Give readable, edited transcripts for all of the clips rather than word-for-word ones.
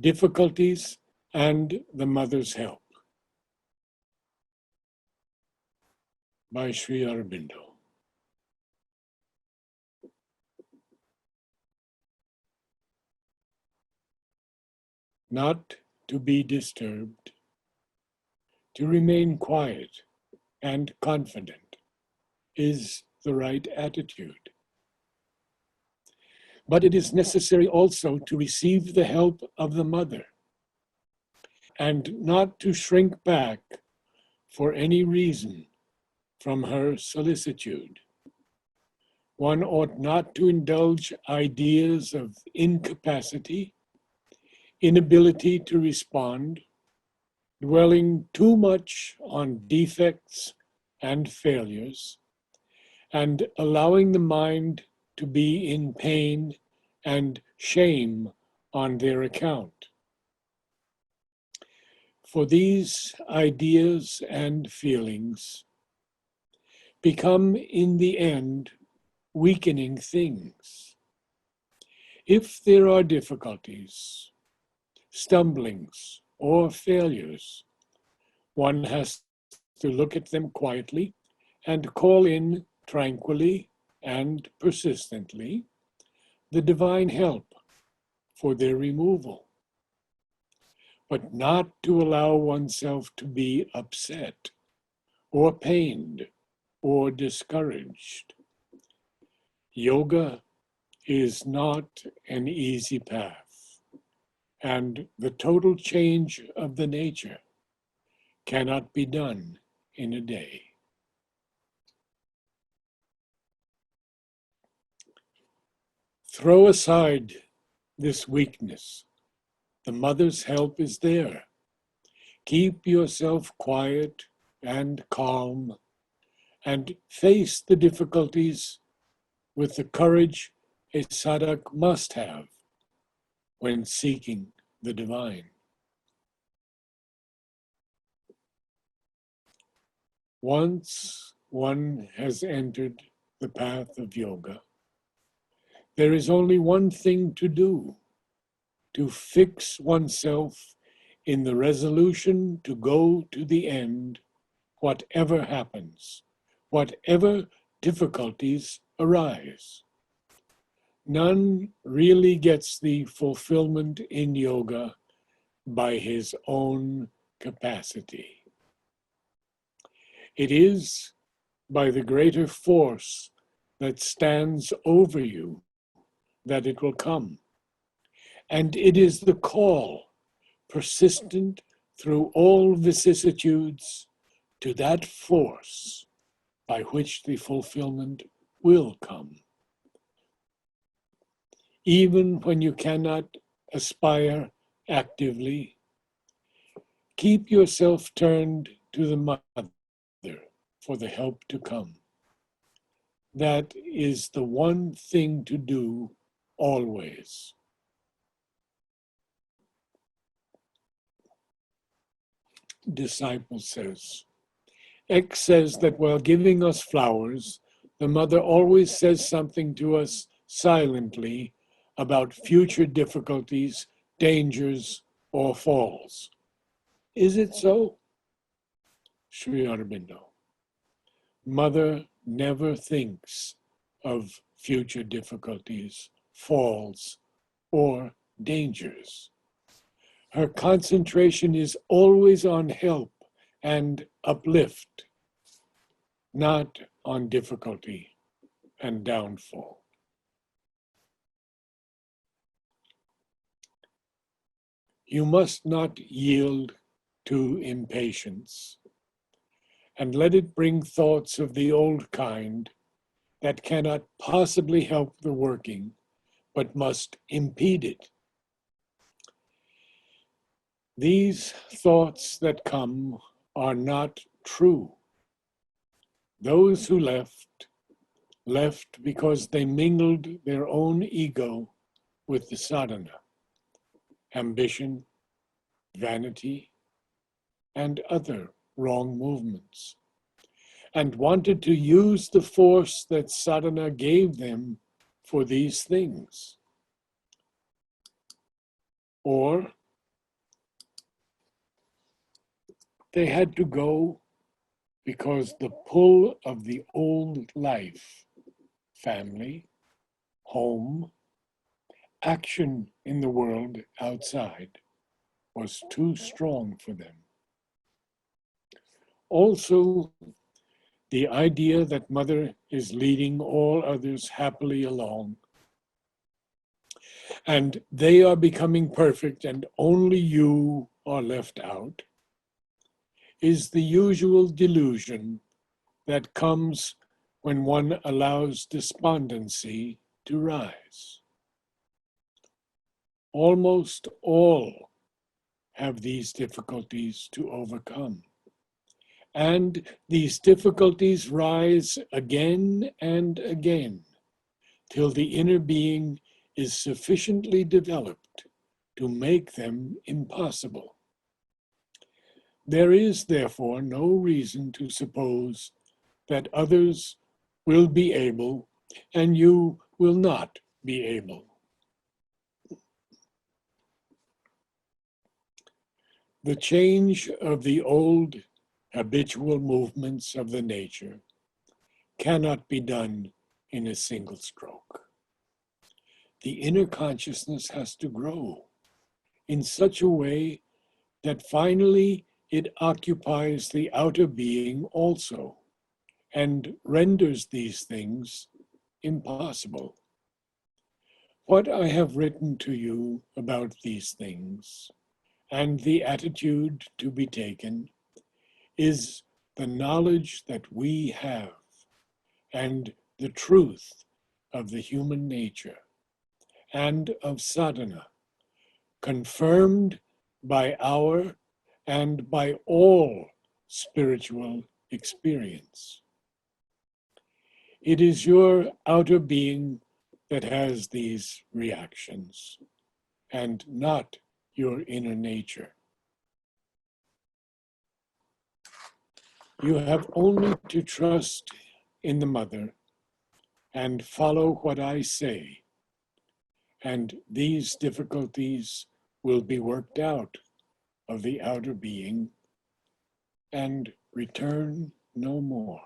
Difficulties and the Mother's Help by Sri Aurobindo. Not to be disturbed, to remain quiet and confident is the right attitude. But it is necessary also to receive the help of the mother and not to shrink back for any reason from her solicitude. One ought not to indulge ideas of incapacity, inability to respond, dwelling too much on defects and failures, and allowing the mind to be in pain and shame on their account. For these ideas and feelings become in the end weakening things. If there are difficulties, stumblings, or failures, one has to look at them quietly and call in tranquilly and persistently the divine help for their removal, but not to allow oneself to be upset or pained or discouraged. Yoga is not an easy path, and the total change of the nature cannot be done in a day. Throw aside this weakness. The mother's help is there. Keep yourself quiet and calm and face the difficulties with the courage a sadhak must have when seeking the divine. Once one has entered the path of yoga, there is only one thing to do: to fix oneself in the resolution to go to the end, whatever happens, whatever difficulties arise. None really gets the fulfillment in yoga by his own capacity. It is by the greater force that stands over you that it will come. And it is the call, persistent through all vicissitudes, to that force by which the fulfillment will come. Even when you cannot aspire actively, keep yourself turned to the mother for the help to come. That is the one thing to do always. Disciple says, X says that while giving us flowers, the mother always says something to us silently about future difficulties, dangers, or falls. Is it so? Sri Aurobindo. Mother never thinks of future difficulties, falls, or dangers. Her concentration is always on help and uplift, not on difficulty and downfall. You must not yield to impatience and let it bring thoughts of the old kind that cannot possibly help the working, but must impede it. These thoughts that come are not true. Those who left because they mingled their own ego with the sadhana, ambition, vanity, and other wrong movements, and wanted to use the force that sadhana gave them for these things. Or they had to go because the pull of the old life, family, home, action in the world outside, was too strong for them. Also, the idea that mother is leading all others happily along, and they are becoming perfect and only you are left out, is the usual delusion that comes when one allows despondency to rise. Almost all have these difficulties to overcome. And these difficulties rise again and again till the inner being is sufficiently developed to make them impossible. There is therefore no reason to suppose that others will be able and you will not be able. The change of the old habitual movements of the nature cannot be done in a single stroke. The inner consciousness has to grow in such a way that finally it occupies the outer being also and renders these things impossible. What I have written to you about these things and the attitude to be taken is the knowledge that we have and the truth of the human nature and of sadhana, confirmed by our and by all spiritual experience. It is your outer being that has these reactions, and not your inner nature. You have only to trust in the mother and follow what I say, and these difficulties will be worked out of the outer being and return no more.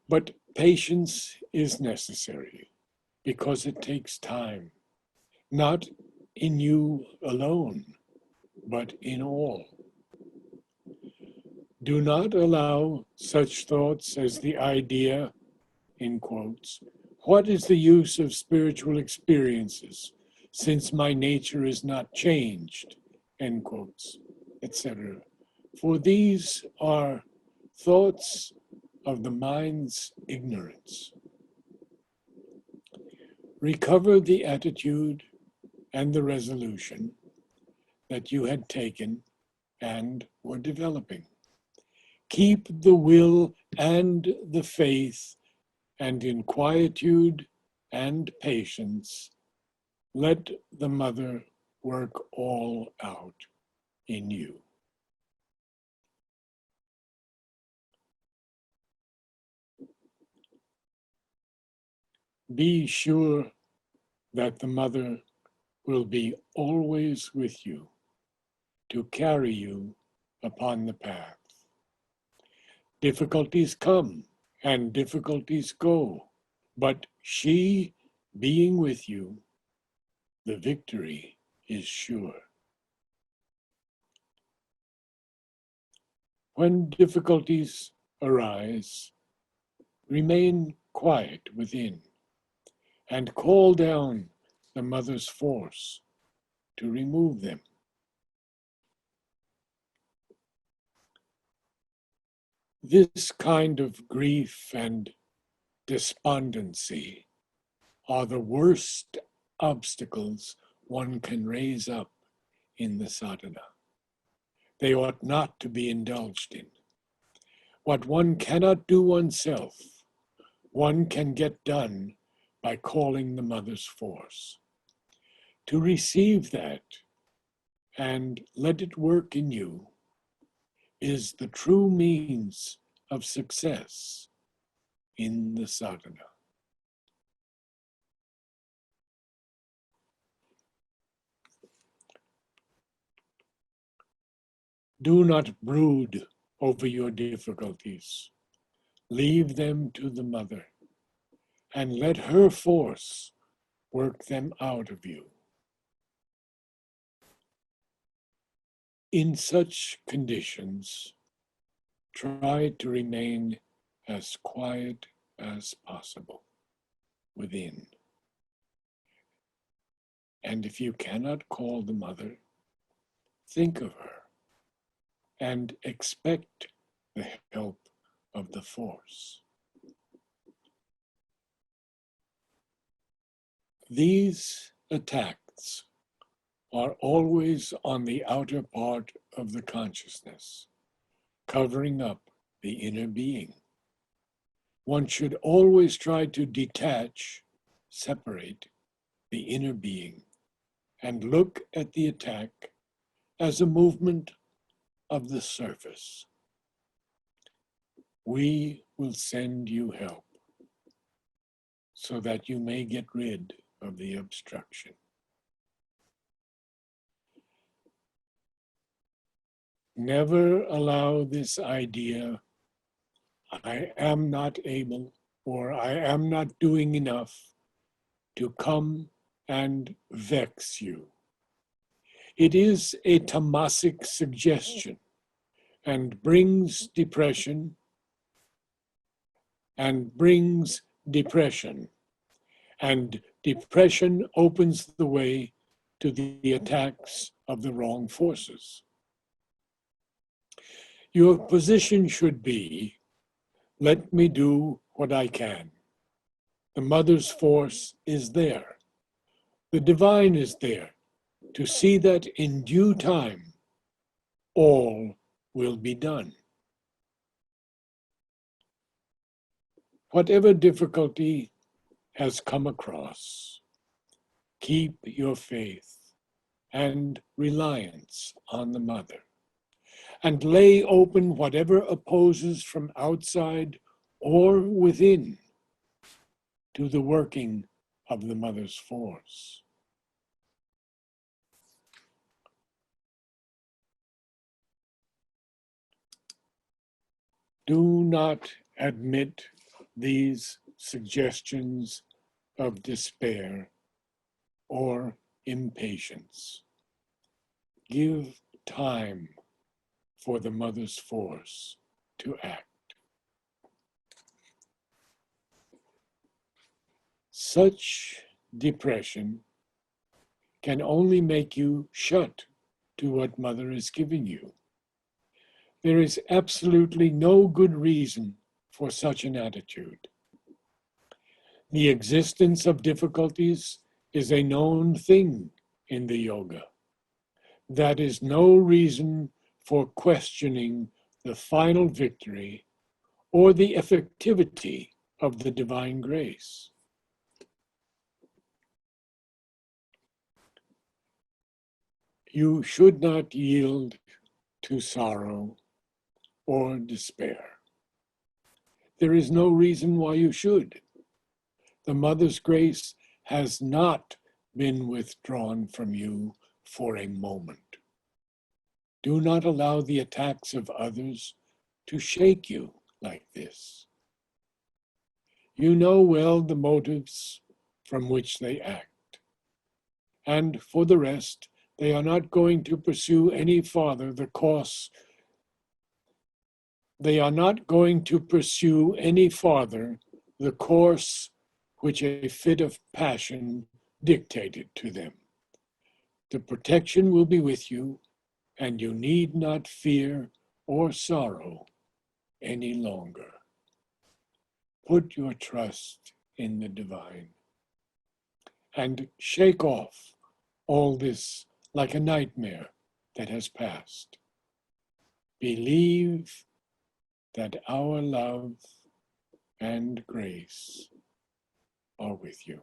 But patience is necessary because it takes time, not in you alone, but in all. Do not allow such thoughts as the idea, in quotes, what is the use of spiritual experiences since my nature is not changed, end quotes, etc. For these are thoughts of the mind's ignorance. Recover the attitude and the resolution that you had taken and were developing. Keep the will and the faith, and in quietude and patience, let the mother work all out in you. Be sure that the mother will be always with you to carry you upon the path. Difficulties come and difficulties go, but she being with you, the victory is sure. When difficulties arise, remain quiet within and call down the mother's force to remove them. This kind of grief and despondency are the worst obstacles one can raise up in the sadhana. They ought not to be indulged in. What one cannot do oneself, one can get done by calling the mother's force. To receive that and let it work in you is the true means of success in the sadhana. Do not brood over your difficulties. Leave them to the mother, and let her force work them out of you. In such conditions, try to remain as quiet as possible within. And if you cannot call the mother, think of her and expect the help of the force. These attacks are always on the outer part of the consciousness, covering up the inner being. One should always try to detach, separate the inner being, and look at the attack as a movement of the surface. We will send you help so that you may get rid of the obstruction. Never allow this idea, I am not able or I am not doing enough, to come and vex you. It is a tamasic suggestion and brings depression and depression opens the way to the attacks of the wrong forces. Your position should be, let me do what I can. The mother's force is there. The divine is there to see that in due time, all will be done. Whatever difficulty has come across, keep your faith and reliance on the mother, and lay open whatever opposes from outside or within to the working of the mother's force. Do not admit these suggestions of despair or impatience. Give time for the mother's force to act. Such depression can only make you shut to what mother is giving you. There is absolutely no good reason for such an attitude. The existence of difficulties is a known thing in the yoga. That is no reason for questioning the final victory or the effectivity of the divine grace. You should not yield to sorrow or despair. There is no reason why you should. The mother's grace has not been withdrawn from you for a moment. Do not allow the attacks of others to shake you like this. You know well the motives from which they act. And for the rest, they are not going to pursue any farther the course. They are not going to pursue any farther the course which a fit of passion dictated to them. The protection will be with you, and you need not fear or sorrow any longer. Put your trust in the divine and shake off all this like a nightmare that has passed. Believe that our love and grace are with you.